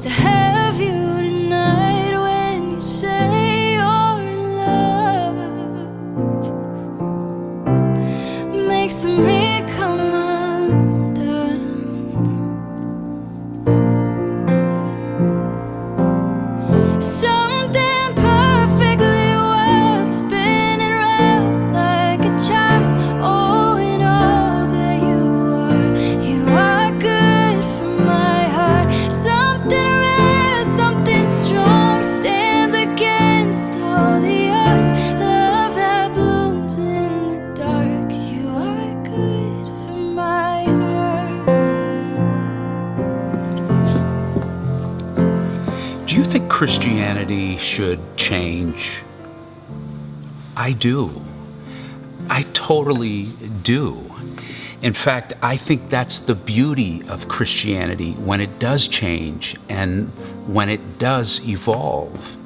to have you tonight when you say you're in love. Makes me come undone. Something perfectly wild, spinning round like a child. Oh, in all that you are good for my heart. Something rare, something strong, stands against all the odds. Love that blooms in the dark. You are good for my heart. Do you think Christianity should change? I do. I totally do. In fact, I think that's the beauty of Christianity, when it does change and when it does evolve.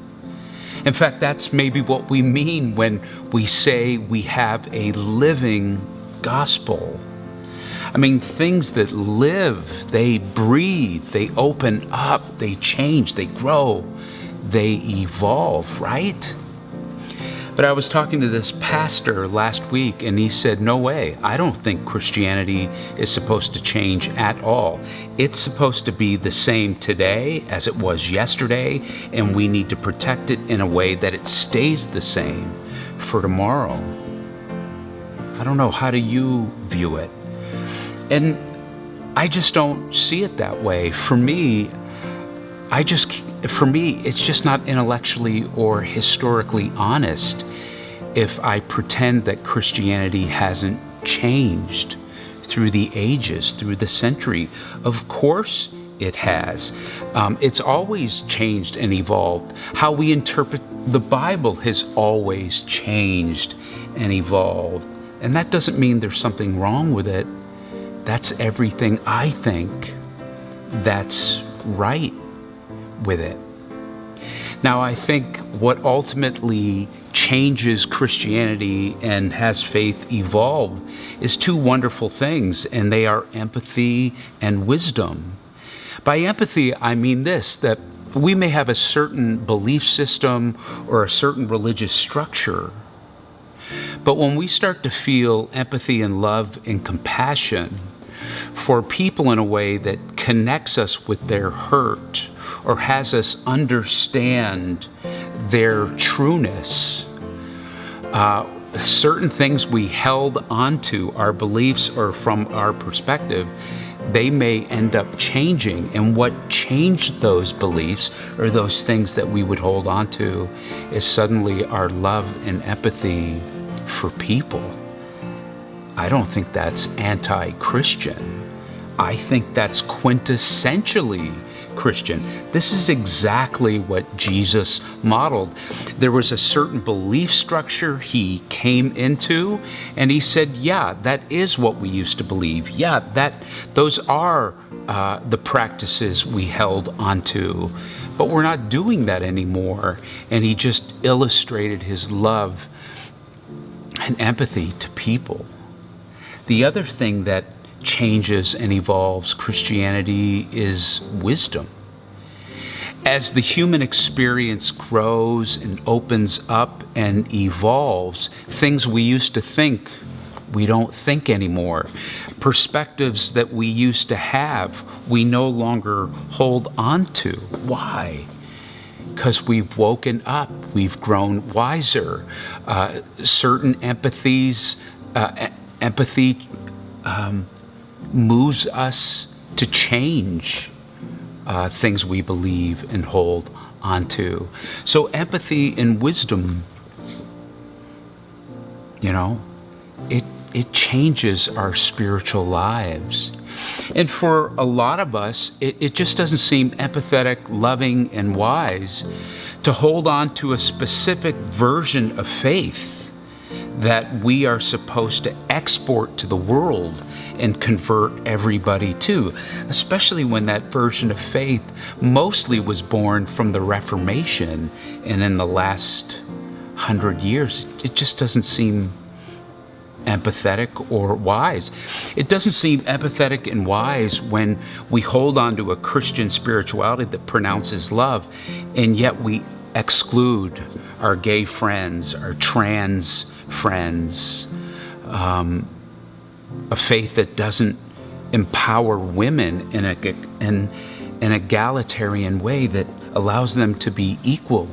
In fact, that's maybe what we mean when we say we have a living gospel. I mean, things that live, they breathe, they open up, they change, they grow, they evolve, right? But I was talking to this pastor last week, and he said, no way, I don't think Christianity is supposed to change at all. It's supposed to be the same today as it was yesterday, and we need to protect it in a way that it stays the same for tomorrow. I don't know, how do you view it? And I just don't see it that way. For me, it's just not intellectually or historically honest if I pretend that Christianity hasn't changed through the ages, through the century. Of course it has. It's always changed and evolved. How we interpret the Bible has always changed and evolved. And that doesn't mean there's something wrong with it. That's everything I think that's right with it. Now, I think what ultimately changes Christianity and has faith evolve is two wonderful things, and they are empathy and wisdom. By empathy, I mean this, that we may have a certain belief system or a certain religious structure, but when we start to feel empathy and love and compassion for people in a way that connects us with their hurt or has us understand their trueness, certain things we held onto, our beliefs or from our perspective, they may end up changing. And what changed those beliefs or those things that we would hold onto is suddenly our love and empathy for people. I don't think that's anti-Christian. I think that's quintessentially Christian. This is exactly what Jesus modeled. There was a certain belief structure he came into, and he said, yeah, that is what we used to believe. Yeah, those are the practices we held onto, but we're not doing that anymore. And he just illustrated his love and empathy to people. The other thing that changes and evolves Christianity is wisdom. As the human experience grows and opens up and evolves, things we used to think, we don't think anymore. Perspectives that we used to have, we no longer hold on to. Why? Because we've woken up, we've grown wiser. Certain empathy moves us to change things we believe and hold onto. So empathy and wisdom, it changes our spiritual lives. And for a lot of us, it just doesn't seem empathetic, loving, and wise to hold on to a specific version of faith that we are supposed to export to the world and convert everybody to, especially when that version of faith mostly was born from the Reformation, and in the last 100 years, it just doesn't seem empathetic or wise. It doesn't seem empathetic and wise when we hold on to a Christian spirituality that pronounces love, and yet we exclude our gay friends, our trans friends, a faith that doesn't empower women in an egalitarian way that allows them to be equal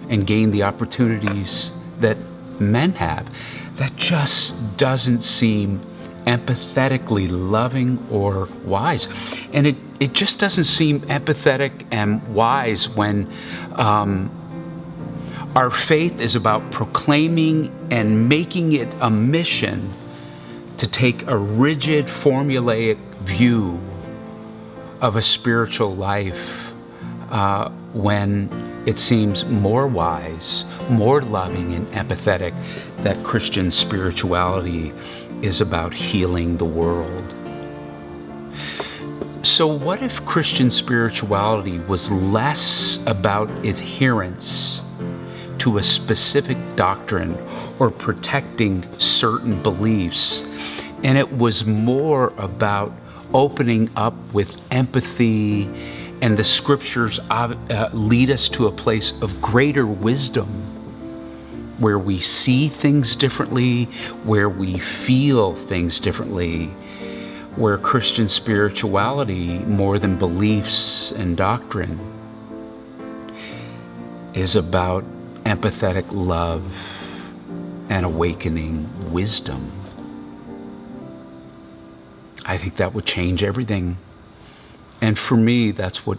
and gain the opportunities that men have. That just doesn't seem empathetically loving or wise. And it just doesn't seem empathetic and wise when our faith is about proclaiming and making it a mission to take a rigid, formulaic view of a spiritual life when it seems more wise, more loving and empathetic that Christian spirituality is about healing the world. So what if Christian spirituality was less about adherence to a specific doctrine or protecting certain beliefs, and it was more about opening up with empathy, and the scriptures lead us to a place of greater wisdom, where we see things differently, where we feel things differently, where Christian spirituality, more than beliefs and doctrine, is about empathetic love and awakening wisdom. I think that would change everything. And for me, that's what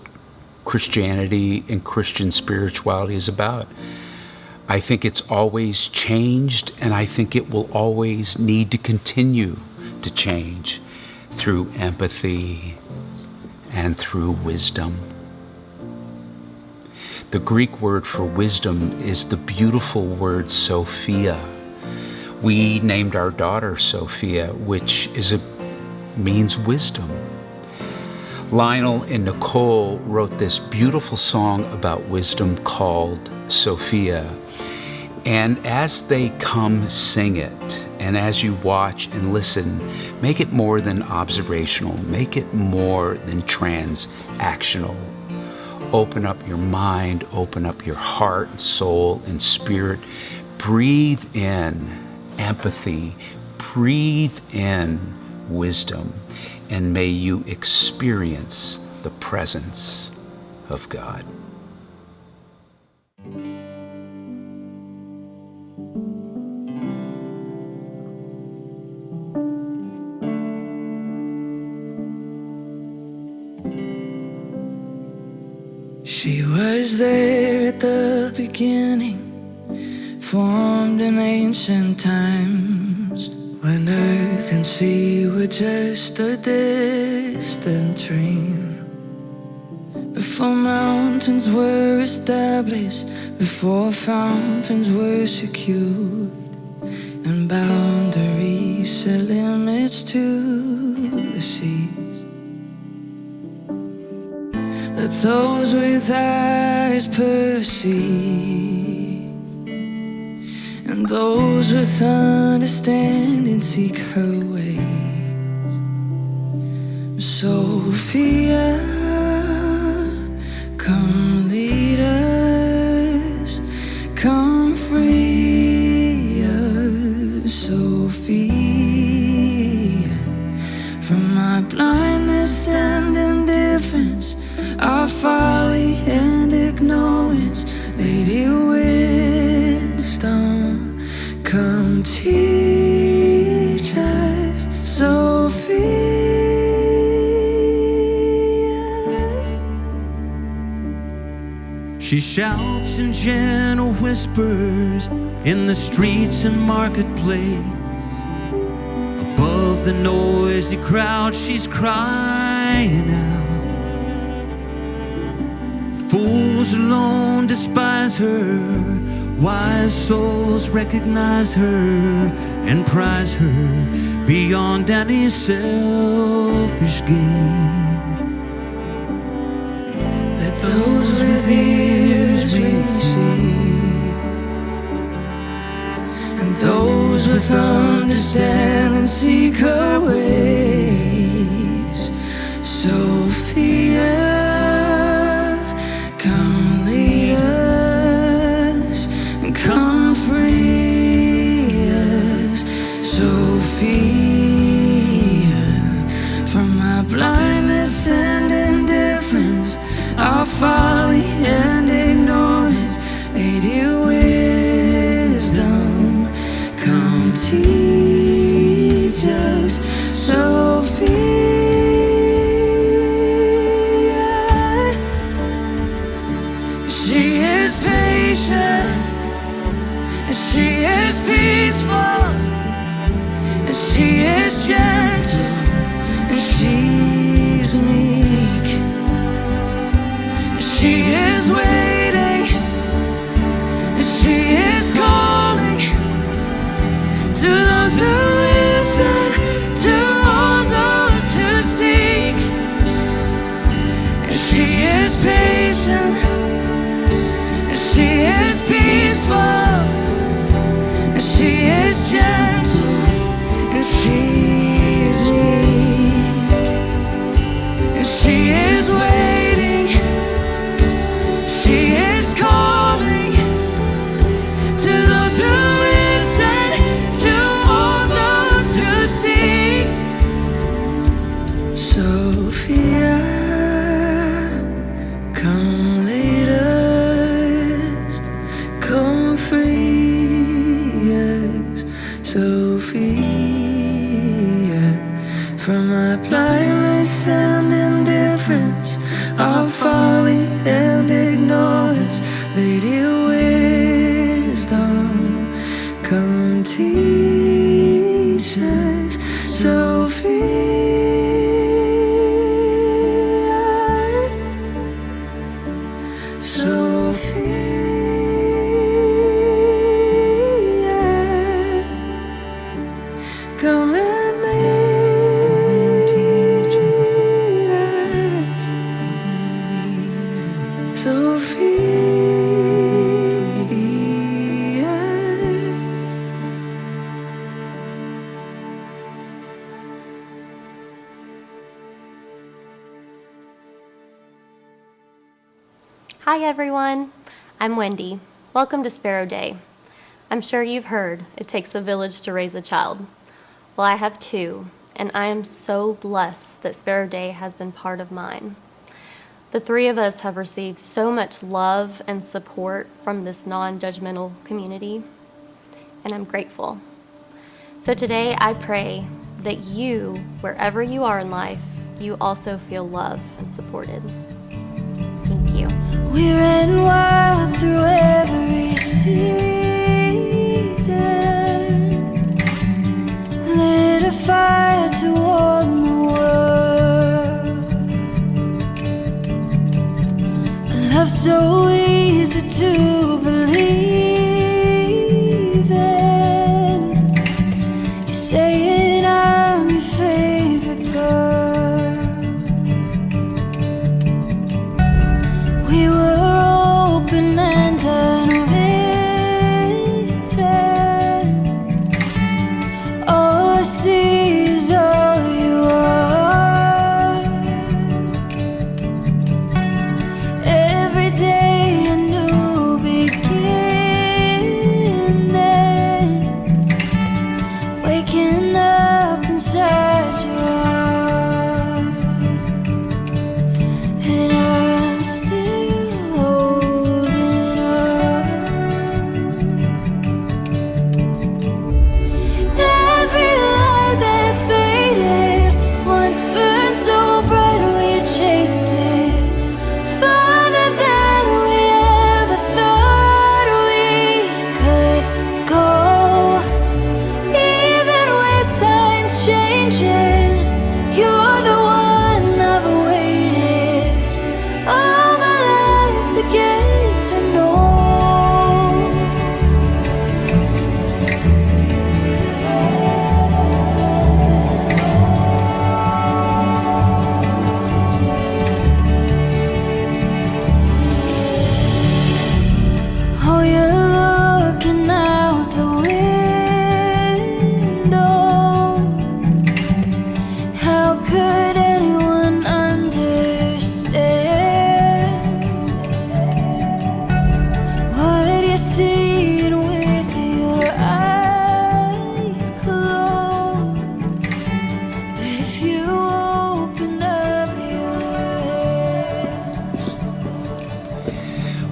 Christianity and Christian spirituality is about. I think it's always changed, and I think it will always need to continue to change through empathy and through wisdom. The Greek word for wisdom is the beautiful word Sophia. We named our daughter Sophia, which means wisdom. Lionel and Nicole wrote this beautiful song about wisdom called Sophia. And as they come, sing it. And as you watch and listen, make it more than observational. Make it more than transactional. Open up your mind, open up your heart and soul and spirit. Breathe in empathy. Breathe in wisdom. And may you experience the presence of God. She was there at the beginning, formed in ancient times, when earth and sea were just a distant dream. Before mountains were established, before fountains were secured, and boundaries set limits to the seas. Let those with eyes perceive, and those with understanding seek her ways. Sophia, come lead us, come free us, Sophia, from my blindness and indifference, our folly and ignorance. Lady Wisdom, come teach us, Sophia. She shouts in gentle whispers in the streets and marketplace. Above the noisy crowd, she's crying out. Fools alone despise her, wise souls recognize her and prize her beyond any selfish gain. Let those with ears receive, and those with understanding understand and seek her ways. Sophia, come lead us and come free us. Sophia, from our blindness and indifference, our folly and ignorance, Lady Wisdom, come teach us. Sophia, she is patient, and she is peaceful, and she is gentle, and she's meek. She is waiting, and she is calling to those who listen, to all those who seek. And she is patient, and she is peaceful, and she is gentle, and she's meek. And she is waiting, she is calling to those who listen, to all those who seek. Sophia, come lead us, come free us. Sophia, from our blindness and indifference, our folly and ignorance, Lady Wisdom, come teach us. Sophia, Sophia, come and lead us. Sophia. Hi everyone, I'm Wendy. Welcome to SPERO DEI. I'm sure you've heard it takes a village to raise a child. Well, I have two, and I am so blessed that SPERO DEI has been part of mine. The three of us have received so much love and support from this non-judgmental community, and I'm grateful. So today I pray that you, wherever you are in life, you also feel loved and supported. Thank you. We ran wild through every season, lit a fire to warm the world. A love so easy to believe in. You're saying I'm your favorite girl. We were open and unwritten. All I see is all you are. Every day a new beginning, waking up inside your arms. And I'm still holding on. Every light that's faded once burned so bright we chased it farther than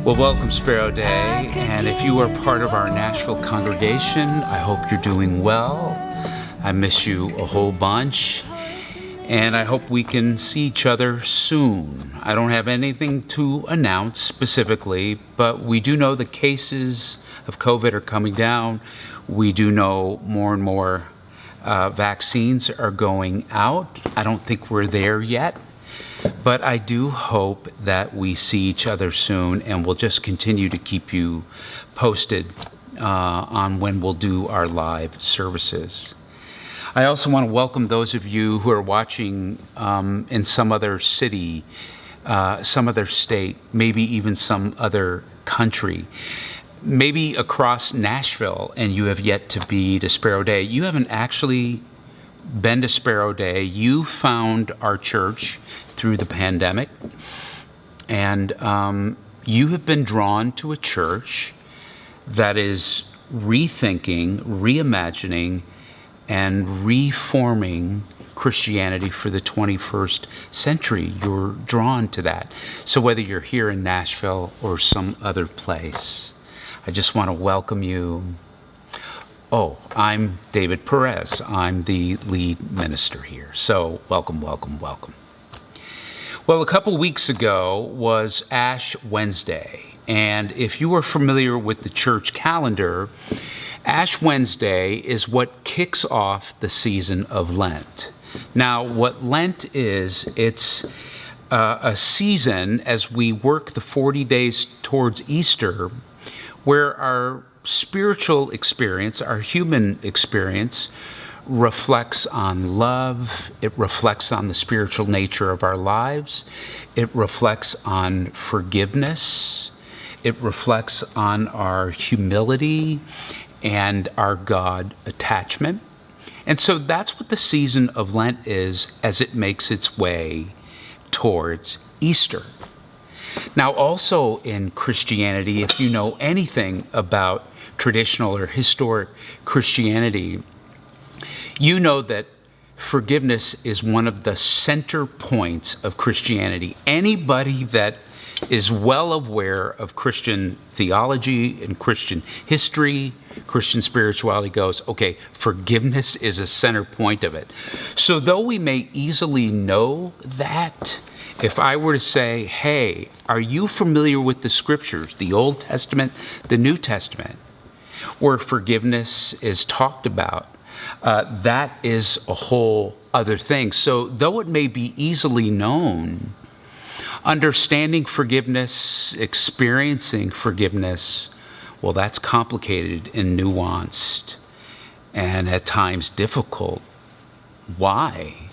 Well, welcome, SPERO Day, and if you are part of our Nashville congregation, I hope you're doing well. I miss you a whole bunch, and I hope we can see each other soon. I don't have anything to announce specifically, but we do know the cases of COVID are coming down. We do know more and more vaccines are going out. I don't think we're there yet. But I do hope that we see each other soon, and we'll just continue to keep you posted on when we'll do our live services. I also want to welcome those of you who are watching in some other city, some other state, maybe even some other country, maybe across Nashville, and you have yet to be to SPERO Day. You haven't actually been to SPERO Day. You found our church through the pandemic, and you have been drawn to a church that is rethinking, reimagining, and reforming Christianity for the 21st century. You're drawn to that. So whether you're here in Nashville or some other place, I just want to welcome you. Oh, I'm David Perez. I'm the lead minister here. So welcome, welcome, welcome. Well, a couple weeks ago was Ash Wednesday. And if you are familiar with the church calendar, Ash Wednesday is what kicks off the season of Lent. Now, what Lent is, it's a season as we work the 40 days towards Easter, where our spiritual experience, our human experience, reflects on love. It reflects on the spiritual nature of our lives. It reflects on forgiveness. It reflects on our humility and our God attachment. And so that's what the season of Lent is as it makes its way towards Easter. Now, also in Christianity, if you know anything about traditional or historic Christianity, you know that forgiveness is one of the center points of Christianity. Anybody that is well aware of Christian theology and Christian history, Christian spirituality goes, okay, forgiveness is a center point of it. So though we may easily know that, if I were to say, hey, are you familiar with the scriptures, the Old Testament, the New Testament, where forgiveness is talked about, that is a whole other thing. So though it may be easily known, understanding forgiveness, experiencing forgiveness, well, that's complicated and nuanced and at times difficult. Why?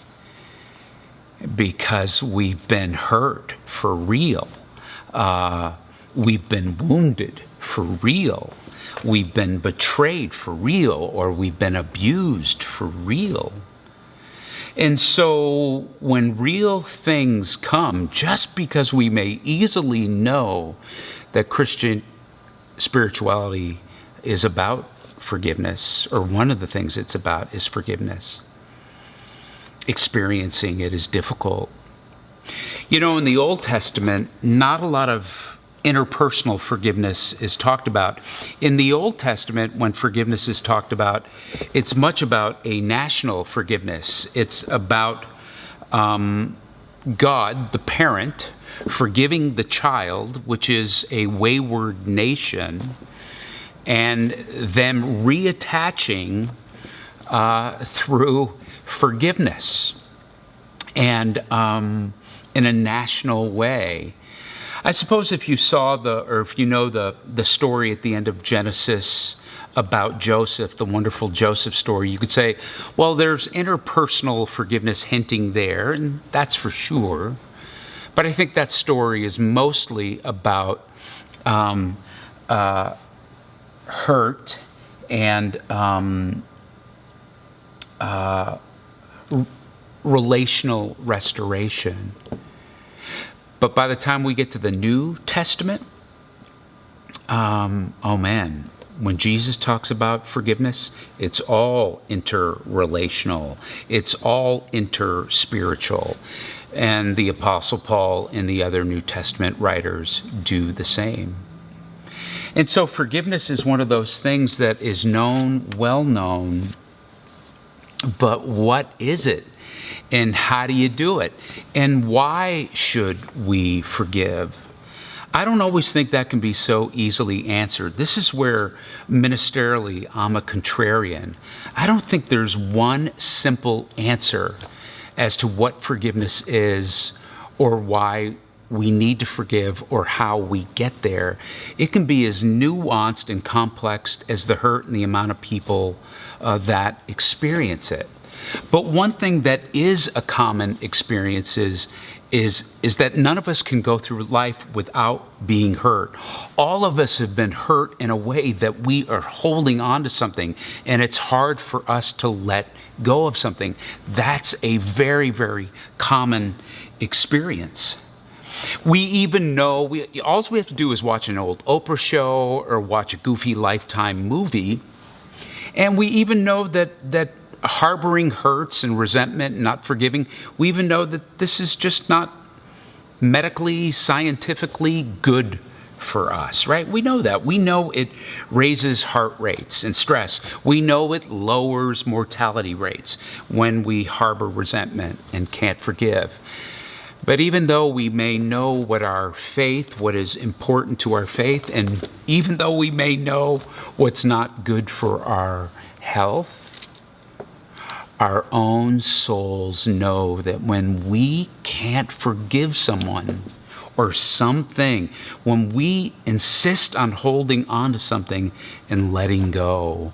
Because we've been hurt for real. We've been wounded for real. We've been betrayed for real, or we've been abused for real. And so when real things come, just because we may easily know that Christian spirituality is about forgiveness, or one of the things it's about is forgiveness, experiencing it is difficult. You know, in the Old Testament, not a lot of interpersonal forgiveness is talked about. In the Old Testament, when forgiveness is talked about, it's much about a national forgiveness. It's about God, the parent, forgiving the child, which is a wayward nation, and them reattaching through forgiveness and in a national way. I suppose if you saw if you know the story at the end of Genesis about Joseph, the wonderful Joseph story, you could say, well, there's interpersonal forgiveness hinting there, and that's for sure. But I think that story is mostly about hurt and relational restoration. But by the time we get to the New Testament, oh man, when Jesus talks about forgiveness, it's all interrelational. It's all interspiritual. And the Apostle Paul and the other New Testament writers do the same. And so forgiveness is one of those things that is known, well known, but what is it? And how do you do it? And why should we forgive? I don't always think that can be so easily answered. This is where ministerially I'm a contrarian. I don't think there's one simple answer as to what forgiveness is or why we need to forgive or how we get there. It can be as nuanced and complex as the hurt and the amount of people that experience it. But one thing that is a common experience is that none of us can go through life without being hurt. All of us have been hurt in a way that we are holding on to something, and it's hard for us to let go of something. That's a very, very common experience. We even know, all we have to do is watch an old Oprah show or watch a goofy Lifetime movie, and we even know that harboring hurts and resentment and not forgiving, we even know that this is just not medically, scientifically good for us, right? We know that. We know it raises heart rates and stress. We know it lowers mortality rates when we harbor resentment and can't forgive. But even though we may know what is important to our faith, and even though we may know what's not good for our health, our own souls know that when we can't forgive someone or something, when we insist on holding on to something and letting go,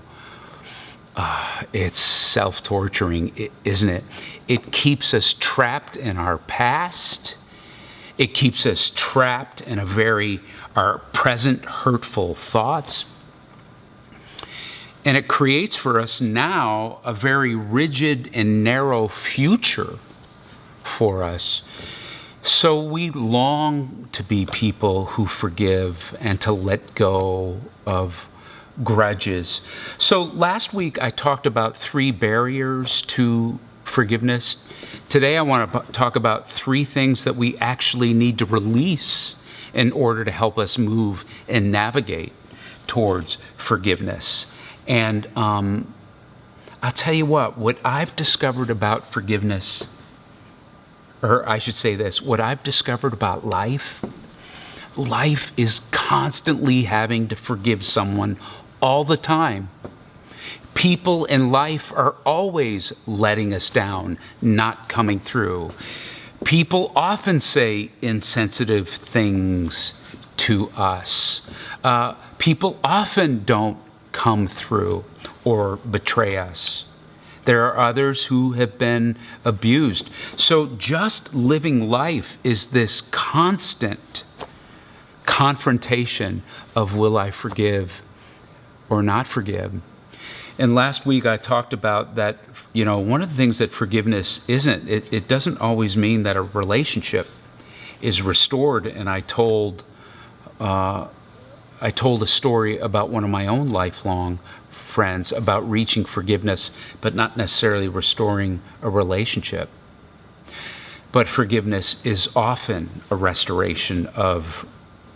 it's self-torturing, isn't it? It keeps us trapped in our past. It keeps us trapped in our present hurtful thoughts. And it creates for us now a very rigid and narrow future for us. So we long to be people who forgive and to let go of grudges. So last week I talked about 3 barriers to forgiveness. Today I want to talk about 3 things that we actually need to release in order to help us move and navigate towards forgiveness. And I'll tell you what I've discovered about forgiveness, or I should say this, what I've discovered about life is constantly having to forgive someone all the time. People in life are always letting us down, not coming through. People often say insensitive things to us. People often don't come through or betray us. There are others who have been abused. So just living life is this constant confrontation of will I forgive or not forgive. And last week I talked about that, one of the things that forgiveness isn't, it doesn't always mean that a relationship is restored. And I told a story about one of my own lifelong friends about reaching forgiveness, but not necessarily restoring a relationship. But forgiveness is often a restoration of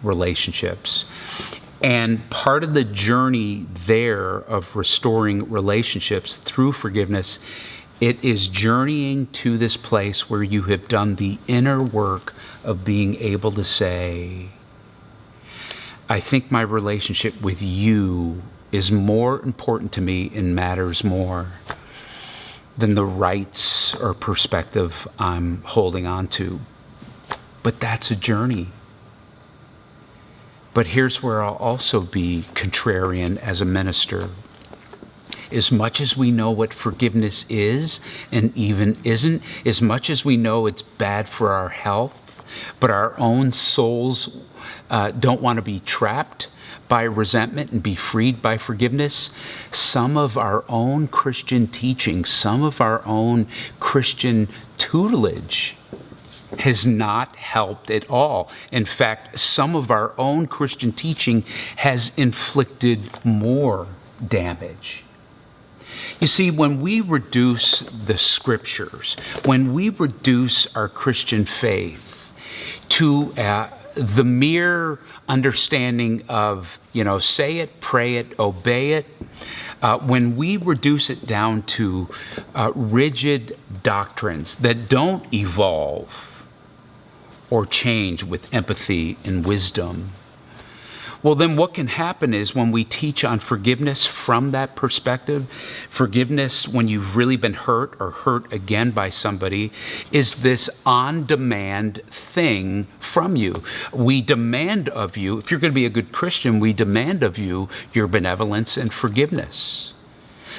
relationships. And part of the journey there of restoring relationships through forgiveness, it is journeying to this place where you have done the inner work of being able to say, I think my relationship with you is more important to me and matters more than the rights or perspective I'm holding on to. But that's a journey. But here's where I'll also be contrarian as a minister. As much as we know what forgiveness is and even isn't, as much as we know it's bad for our health, but our own souls don't want to be trapped by resentment and be freed by forgiveness, some of our own Christian teaching, some of our own Christian tutelage has not helped at all. In fact, some of our own Christian teaching has inflicted more damage. You see, when we reduce the scriptures, when we reduce our Christian faith to the mere understanding of, say it, pray it, obey it, when we reduce it down to rigid doctrines that don't evolve or change with empathy and wisdom, well, then what can happen is when we teach on forgiveness from that perspective, forgiveness when you've really been hurt or hurt again by somebody is this on-demand thing from you. We demand of you, if you're going to be a good Christian, we demand of you your benevolence and forgiveness.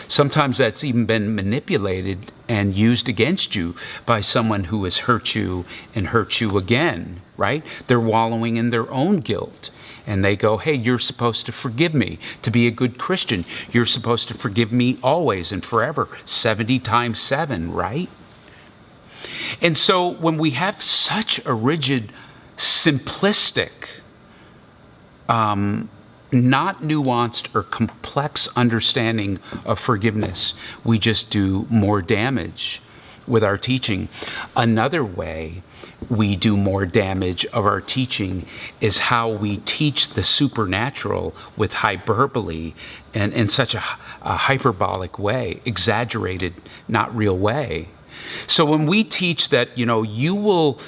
Sometimes that's even been manipulated and used against you by someone who has hurt you and hurt you again, right? They're wallowing in their own guilt. And they go, hey, you're supposed to forgive me. To be a good Christian, you're supposed to forgive me always and forever, 70 times 7, right? And so when we have such a rigid, simplistic, not nuanced or complex understanding of forgiveness, we just do more damage with our teaching. Another way we do more damage of our teaching is how we teach the supernatural with hyperbole and in such a hyperbolic way, exaggerated, not real way. So when we teach that, you will,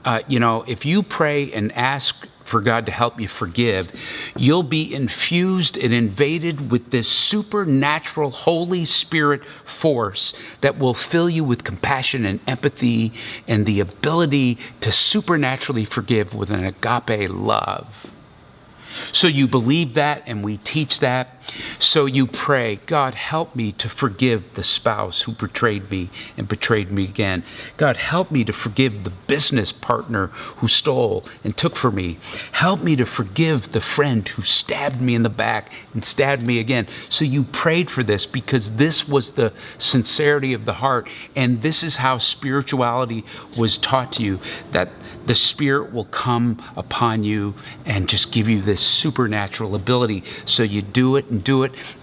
if you pray and ask for God to help you forgive, you'll be infused and invaded with this supernatural Holy Spirit force that will fill you with compassion and empathy and the ability to supernaturally forgive with an agape love. So you believe that, and we teach that. So you pray, God, help me to forgive the spouse who betrayed me and betrayed me again. God, help me to forgive the business partner who stole and took from me. Help me to forgive the friend who stabbed me in the back and stabbed me again. So you prayed for this because this was the sincerity of the heart. And this is how spirituality was taught to you, that the Spirit will come upon you and just give you this supernatural ability. So you do it,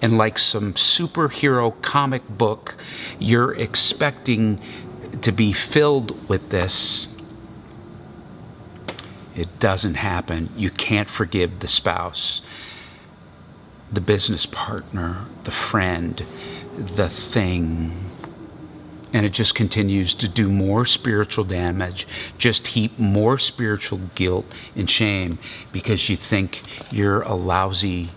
and like some superhero comic book, you're expecting to be filled with this. It doesn't happen. You can't forgive the spouse, the business partner, the friend, the thing. And it just continues to do more spiritual damage, just heap more spiritual guilt and shame because you think you're lousy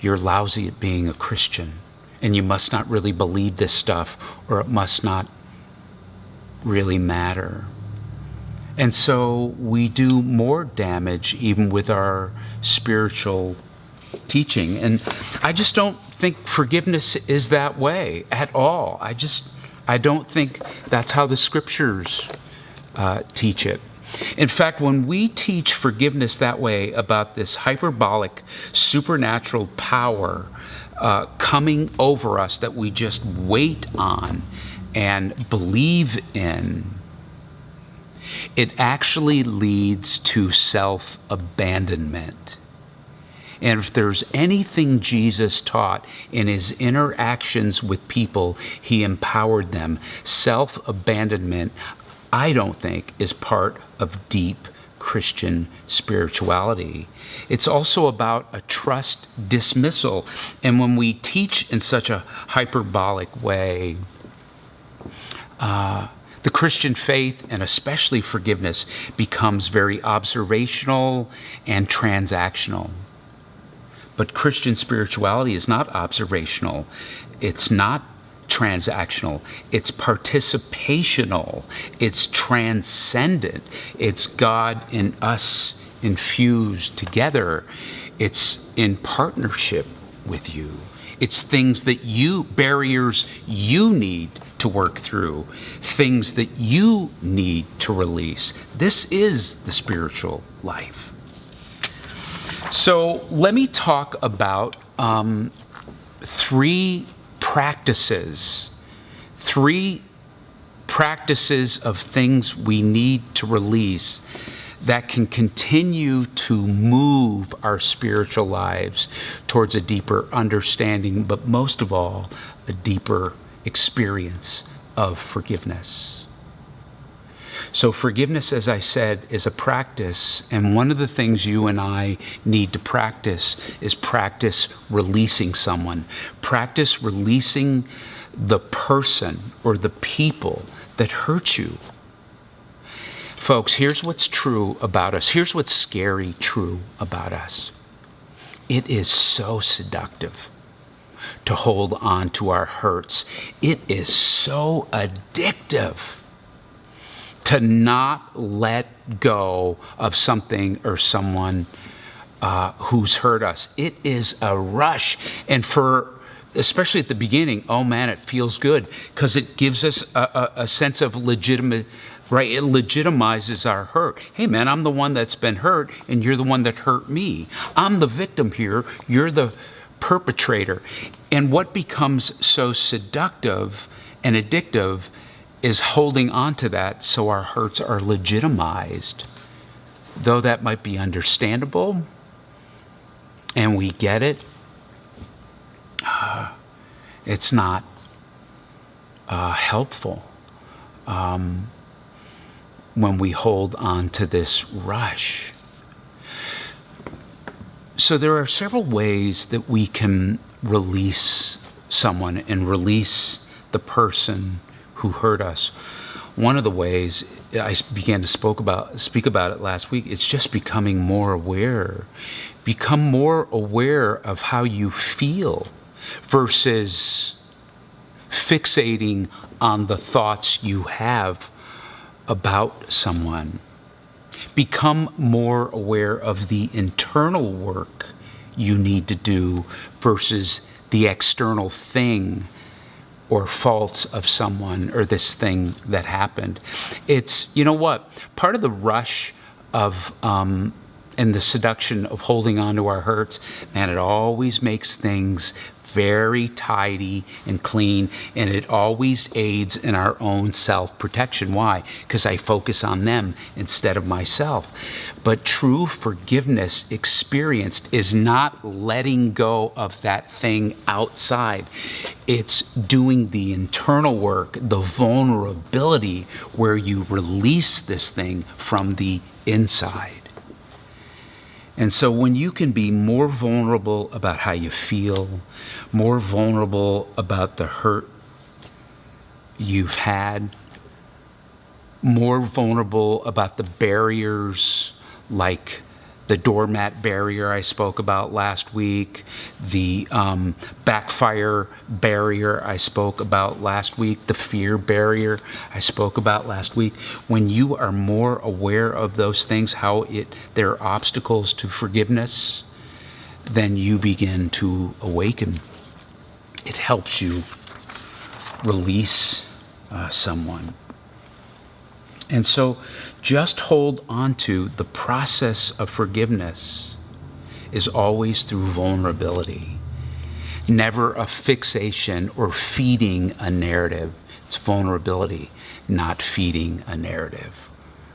at being a Christian. And you must not really believe this stuff, or it must not really matter. And so we do more damage even with our spiritual teaching. And I just don't think forgiveness is that way at all. I don't think that's how the scriptures teach it. In fact, when we teach forgiveness that way, about this hyperbolic supernatural power coming over us that we just wait on and believe in, it actually leads to self-abandonment. And if there's anything Jesus taught in his interactions with people, he empowered them. Self-abandonment, I don't think, is part of deep Christian spirituality. It's also about a trust dismissal. And when we teach in such a hyperbolic way, the Christian faith, and especially forgiveness, becomes very observational and transactional. But Christian spirituality is not observational. It's not transactional. It's participational. It's transcendent. It's God and us infused together. It's in partnership with you. It's things that barriers you need to work through, things that you need to release. This is the spiritual life. So let me talk about three practices practices of things we need to release that can continue to move our spiritual lives towards a deeper understanding, but most of all, a deeper experience of forgiveness. So forgiveness, as I said, is a practice, and one of the things you and I need to practice is practice releasing someone. Practice releasing the person or the people that hurt you. Folks, here's what's true about us. Here's what's scary true about us. It is so seductive to hold on to our hurts. It is so addictive to not let go of something or someone who's hurt us. It is a rush. And especially at the beginning, oh man, it feels good because it gives us a sense of legitimate, right? It legitimizes our hurt. Hey man, I'm the one that's been hurt and you're the one that hurt me. I'm the victim here. You're the perpetrator. And what becomes so seductive and addictive is holding on to that so our hurts are legitimized. Though that might be understandable and we get it, it's not helpful when we hold on to this rush. So there are several ways that we can release someone and release the person who hurt us. One of the ways I began to speak about it last week, it's just becoming more aware. Become more aware of how you feel versus fixating on the thoughts you have about someone. Become more aware of the internal work you need to do versus the external thing or faults of someone or this thing that happened. It's, you know what, part of the rush of and the seduction of holding on to our hurts, man, it always makes things very tidy and clean, and it always aids in our own self-protection. Why? Because I focus on them instead of myself. But true forgiveness experienced is not letting go of that thing outside. It's doing the internal work, the vulnerability, where you release this thing from the inside. And so when you can be more vulnerable about how you feel, more vulnerable about the hurt you've had, more vulnerable about the barriers like the doormat barrier I spoke about last week, the backfire barrier I spoke about last week, the fear barrier I spoke about last week. When you are more aware of those things, how they're obstacles to forgiveness, then you begin to awaken. It helps you release someone. And so just hold on to the process of forgiveness is always through vulnerability, never a fixation or feeding a narrative. It's vulnerability, not feeding a narrative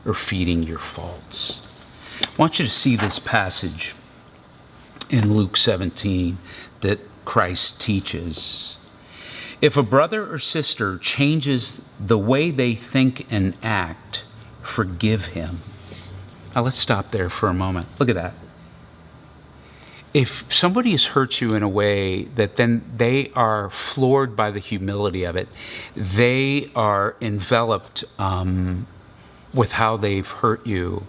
or feeding your faults. I want you to see this passage in Luke 17 that Christ teaches. If a brother or sister changes the way they think and act, forgive him. Now let's stop there for a moment. Look at that. If somebody has hurt you in a way that then they are floored by the humility of it, they are enveloped with how they've hurt you,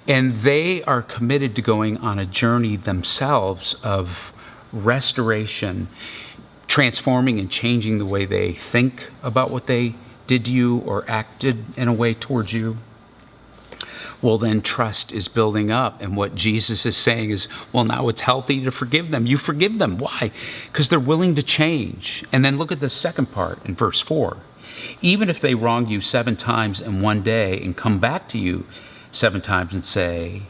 and they are committed to going on a journey themselves of restoration, transforming and changing the way they think about what they did to you or acted in a way towards you, well, then trust is building up. And what Jesus is saying is, well, now it's healthy to forgive them. You forgive them. Why? Because they're willing to change. And then look at the second part in verse 4. Even if they wrong you 7 times in one day and come back to you 7 times and say,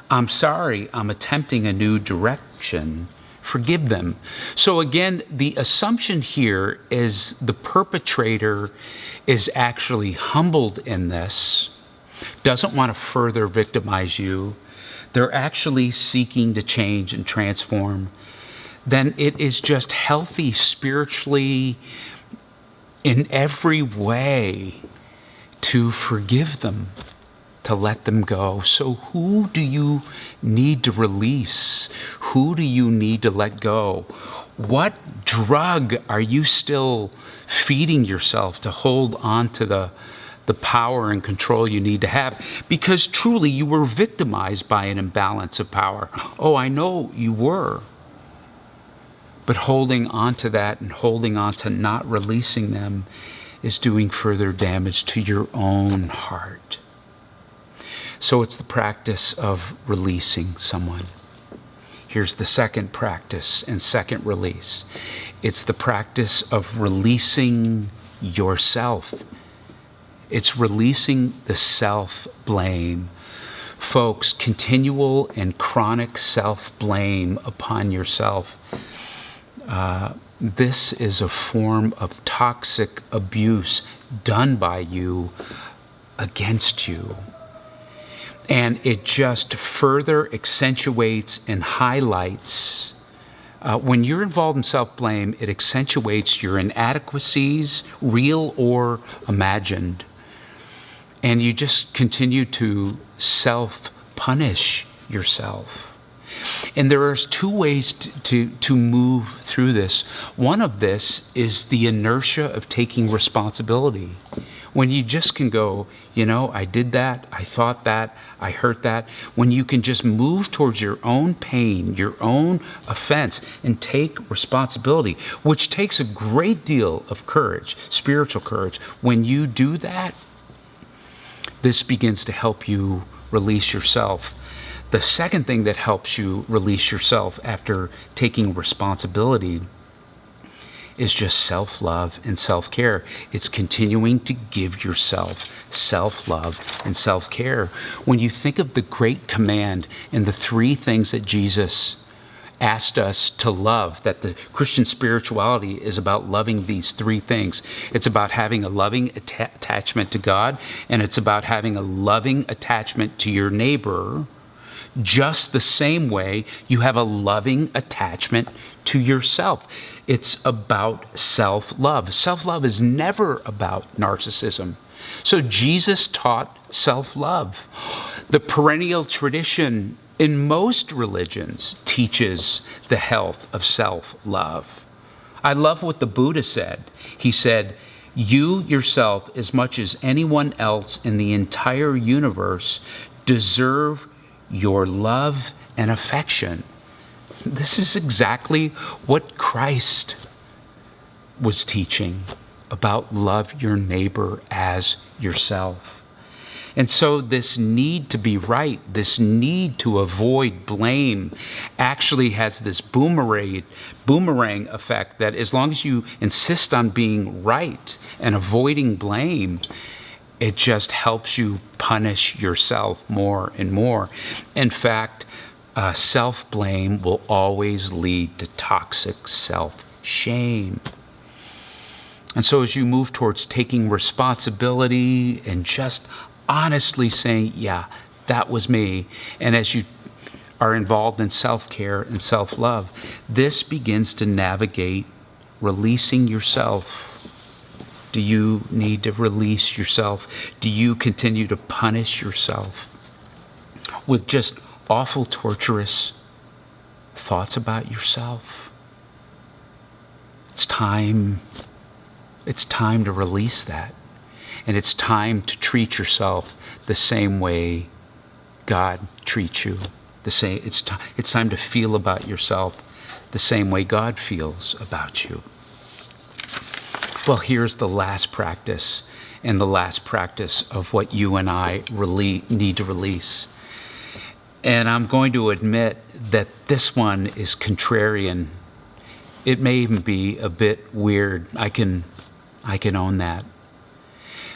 I'm sorry, I'm attempting a new direction, forgive them. So again, the assumption here is the perpetrator is actually humbled in this, doesn't want to further victimize you. They're actually seeking to change and transform. Then it is just healthy spiritually in every way to forgive them, to let them go. So who do you need to release? Who do you need to let go? What drug are you still feeding yourself to hold on to the power and control you need to have? Because truly you were victimized by an imbalance of power. Oh, I know you were. But holding on to that and holding on to not releasing them is doing further damage to your own heart. So it's the practice of releasing someone. Here's the second practice and second release. It's the practice of releasing yourself. It's releasing the self-blame. Folks, continual and chronic self-blame upon yourself. This is a form of toxic abuse done by you against you. And it just further accentuates and highlights. When you're involved in self-blame, it accentuates your inadequacies, real or imagined. And you just continue to self-punish yourself. And there are two ways to move through this. One of this is the inertia of taking responsibility. When you just can go, I did that, I thought that, I hurt that. When you can just move towards your own pain, your own offense, and take responsibility, which takes a great deal of courage, spiritual courage. When you do that, this begins to help you release yourself. The second thing that helps you release yourself after taking responsibility is just self-love and self-care. It's continuing to give yourself self-love and self-care. When you think of the great command and the three things that Jesus asked us to love, that the Christian spirituality is about loving these three things. It's about having a loving attachment to God, and it's about having a loving attachment to your neighbor, just the same way you have a loving attachment to yourself. It's about self-love. Self-love is never about narcissism. So Jesus taught self-love. The perennial tradition in most religions teaches the health of self-love. I love what the Buddha said. He said, "You yourself, as much as anyone else in the entire universe, deserve your love and affection." This is exactly what Christ was teaching about love your neighbor as yourself. And so this need to be right, this need to avoid blame actually has this boomerang effect that as long as you insist on being right and avoiding blame, it just helps you punish yourself more and more. In fact, self-blame will always lead to toxic self-shame. And so as you move towards taking responsibility and just honestly saying, yeah, that was me, and as you are involved in self-care and self-love, this begins to navigate releasing yourself. Do you need to release yourself? Do you continue to punish yourself with just awful, torturous thoughts about yourself? It's time to release that. And it's time to treat yourself the same way God treats you. It's time to feel about yourself the same way God feels about you. Well, here's the last practice, and the last practice of what you and I really need to release. And I'm going to admit that this one is contrarian. It may even be a bit weird. I can own that.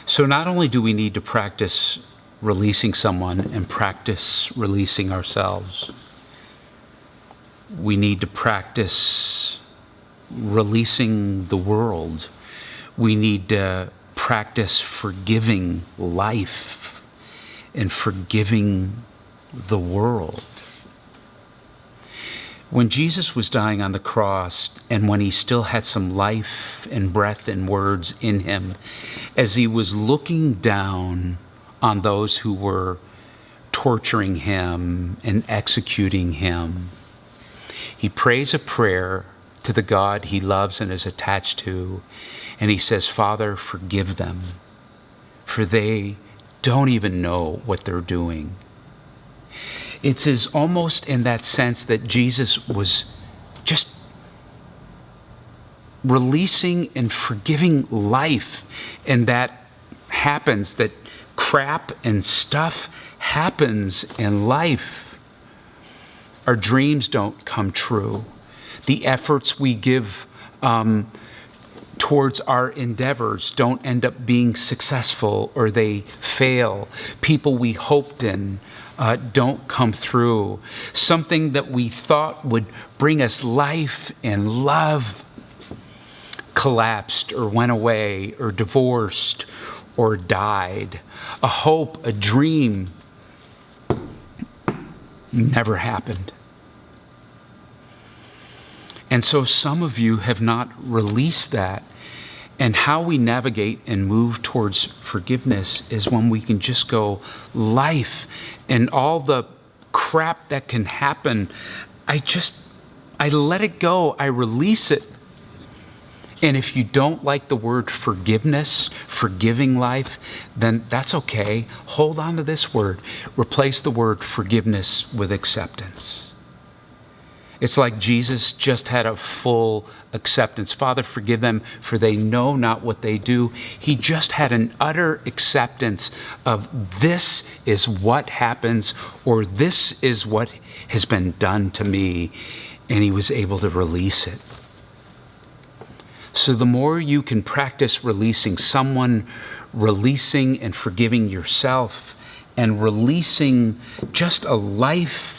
So not only do we need to practice releasing someone and practice releasing ourselves, We need to practice releasing the world. We need to practice forgiving life and forgiving the world. When Jesus was dying on the cross, and when he still had some life and breath and words in him, as he was looking down on those who were torturing him and executing him, he prays a prayer to the God he loves and is attached to, and he says, "Father, forgive them, for they don't even know what they're doing." It's as almost in that sense that Jesus was just releasing and forgiving life. And that happens, that crap and stuff happens in life. Our dreams don't come true. The efforts we give towards our endeavors don't end up being successful, or they fail. People we hoped in don't come through. Something that we thought would bring us life and love collapsed or went away or divorced or died. A hope, a dream never happened. And so some of you have not released that. And how we navigate and move towards forgiveness is when we can just go, life and all the crap that can happen, I let it go. I release it. And if you don't like the word forgiveness, forgiving life, then that's okay. Hold on to this word. Replace the word forgiveness with acceptance. It's like Jesus just had a full acceptance. Father, forgive them, for they know not what they do. He just had an utter acceptance of this is what happens, or this is what has been done to me. And he was able to release it. So the more you can practice releasing someone, releasing and forgiving yourself, and releasing just a life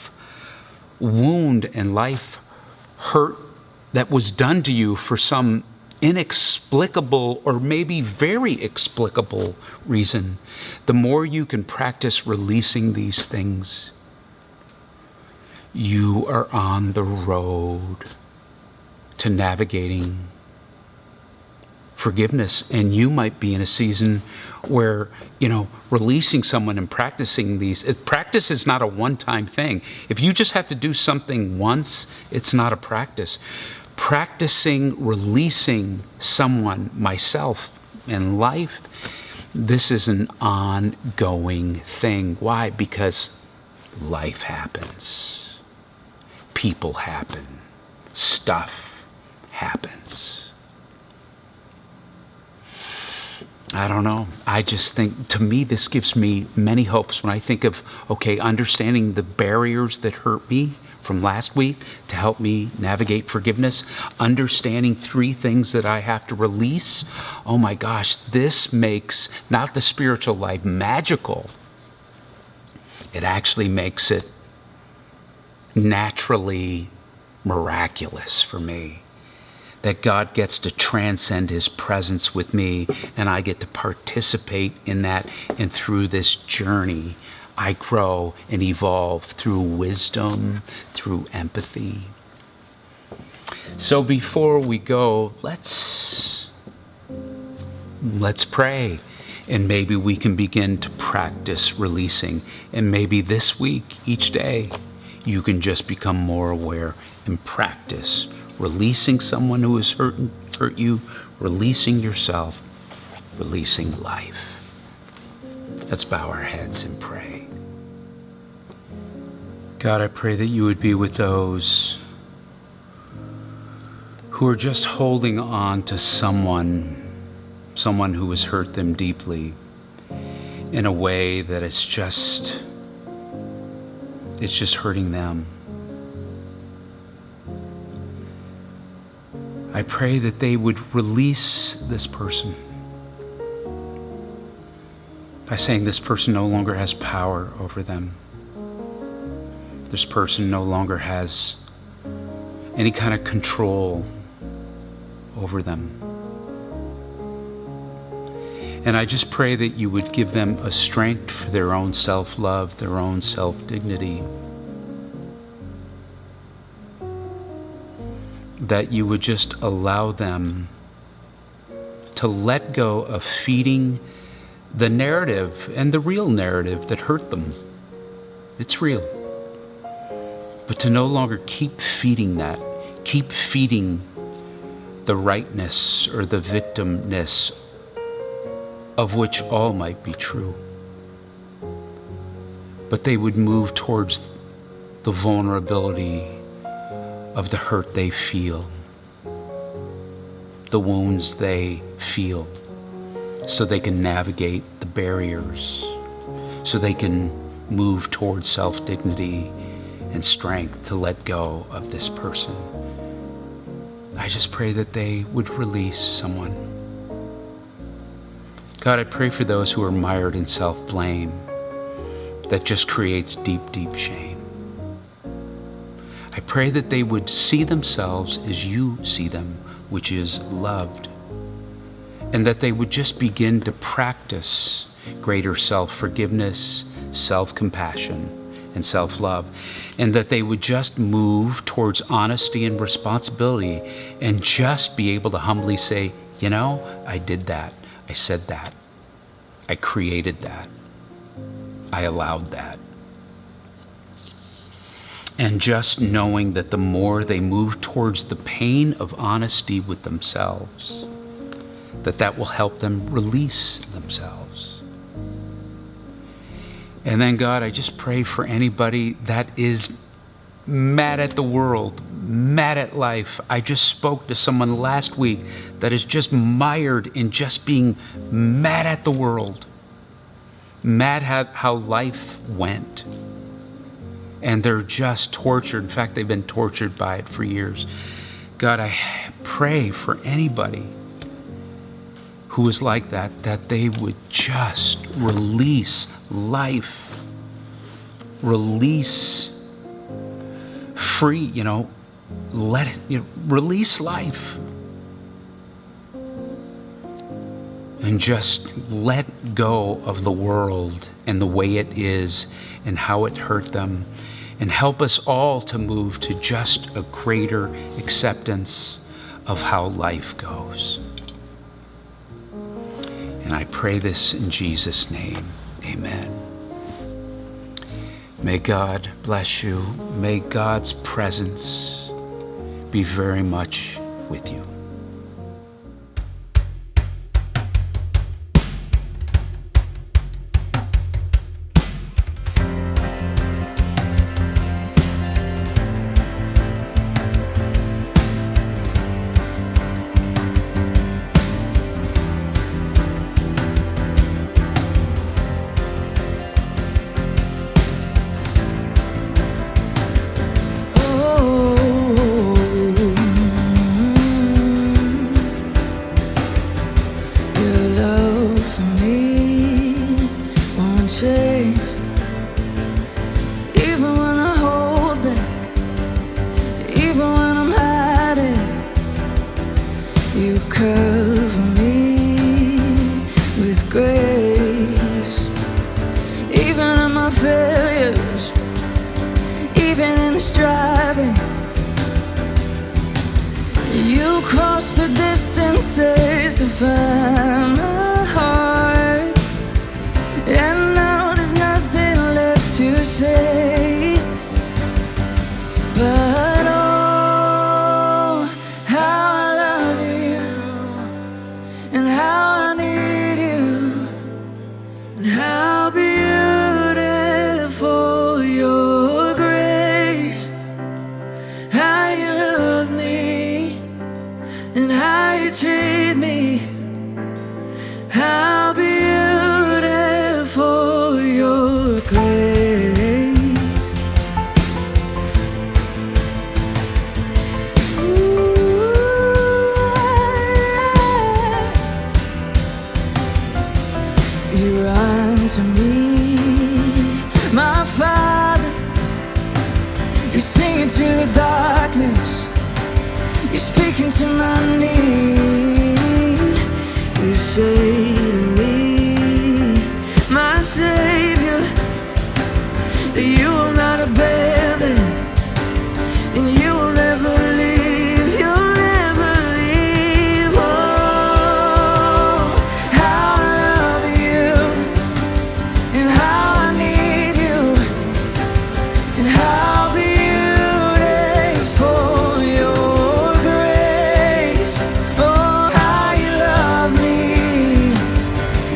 wound and life hurt that was done to you for some inexplicable or maybe very explicable reason, the more you can practice releasing these things, you are on the road to navigating forgiveness. And you might be in a season where, releasing someone and practicing these. Practice is not a one-time thing. If you just have to do something once, it's not a practice. Practicing releasing someone, myself, in life, this is an ongoing thing. Why? Because life happens. People happen. Stuff happens. I don't know. I just think, to me, this gives me many hopes when I think of, understanding the barriers that hurt me from last week to help me navigate forgiveness, understanding 3 things that I have to release. Oh my gosh, this makes not the spiritual life magical. It actually makes it naturally miraculous for me. That God gets to transcend his presence with me, and I get to participate in that. And through this journey, I grow and evolve through wisdom, through empathy. So before we go, let's pray. And maybe we can begin to practice releasing. And maybe this week, each day, you can just become more aware and practice releasing someone who has hurt you, releasing yourself, releasing life. Let's bow our heads and pray. God, I pray that you would be with those who are just holding on to someone who has hurt them deeply in a way that it's just hurting them. I pray that they would release this person by saying this person no longer has power over them. This person no longer has any kind of control over them. And I just pray that you would give them a strength for their own self-love, their own self-dignity. That you would just allow them to let go of feeding the narrative and the real narrative that hurt them. It's real. But to no longer keep feeding that, keep feeding the rightness or the victimness of which all might be true. But they would move towards the vulnerability of the hurt they feel, the wounds they feel, so they can navigate the barriers, so they can move towards self-dignity and strength to let go of this person. I just pray that they would release someone. God, I pray for those who are mired in self-blame that just creates deep, deep shame. I pray that they would see themselves as you see them, which is loved, and that they would just begin to practice greater self-forgiveness, self-compassion, and self-love, and that they would just move towards honesty and responsibility and just be able to humbly say, you know, I did that. I said that. I created that. I allowed that. And just knowing that the more they move towards the pain of honesty with themselves, that will help them release themselves. And then, God, I just pray for anybody that is mad at the world, mad at life. I just spoke to someone last week that is just mired in just being mad at the world, mad at how life went. And they're just tortured. In fact, they've been tortured by it for years. God, I pray for anybody who is like that, that they would just release life, release free, let it, release life. And just let go of the world and the way it is and how it hurt them. And help us all to move to just a greater acceptance of how life goes. And I pray this in Jesus' name. Amen. May God bless you. May God's presence be very much with you. To find my heart, and now there's nothing left to say, but oh, how I love you, and how I need you, and how beautiful your grace, how you love me, and how you treat me. How beautiful your grace. Ooh, you run to me, my Father. You sing into the darkness. You're speaking to my need. You say to me, my Savior, that you will not abandon, and you will never leave. You'll never leave. Oh, how I love you, and how I need you, and how beautiful your grace. Oh, how you love me,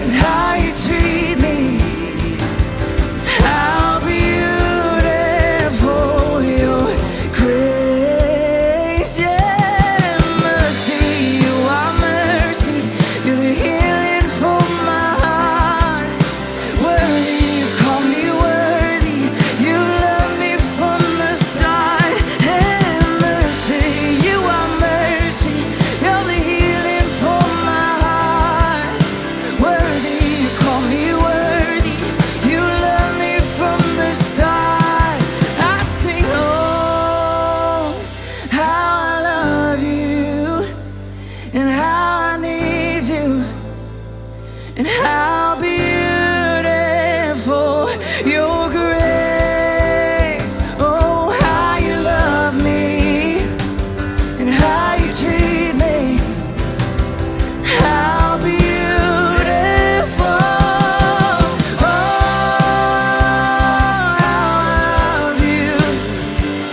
and how you treat me. How beautiful your grace. Yeah, mercy, you are mercy. You're the healing for my heart. Worthy, you call me worthy. You love me from the start. Hey, mercy, you are mercy. You're the healing for my heart. Worthy, you call me worthy. You love me from the start. I sing, oh, how I love you, and how I need you, and how beautiful your grace. Oh, how you love me, and how you treat me. How beautiful. Oh, how I love you.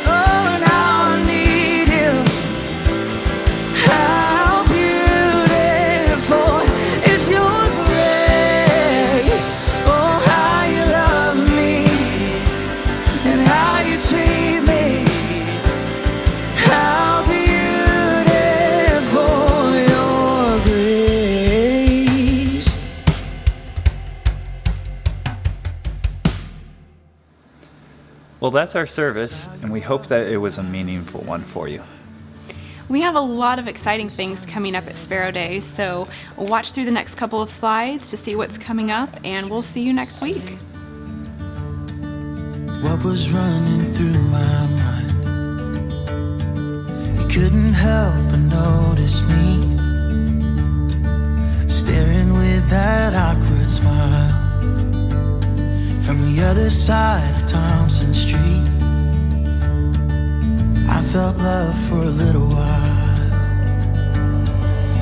Oh, and how I need you. How beautiful is your grace. Oh, how you love me, and how you treat me. How beautiful your grace. Well, that's our service, and we hope that it was a meaningful one for you. We have a lot of exciting things coming up at SPERO Day, so watch through the next couple of slides to see what's coming up, and we'll see you next week. What was running through my mind? You couldn't help but notice me, staring with that awkward smile from the other side of Thompson Street. I felt love for a little while,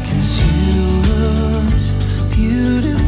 'cause you looked beautiful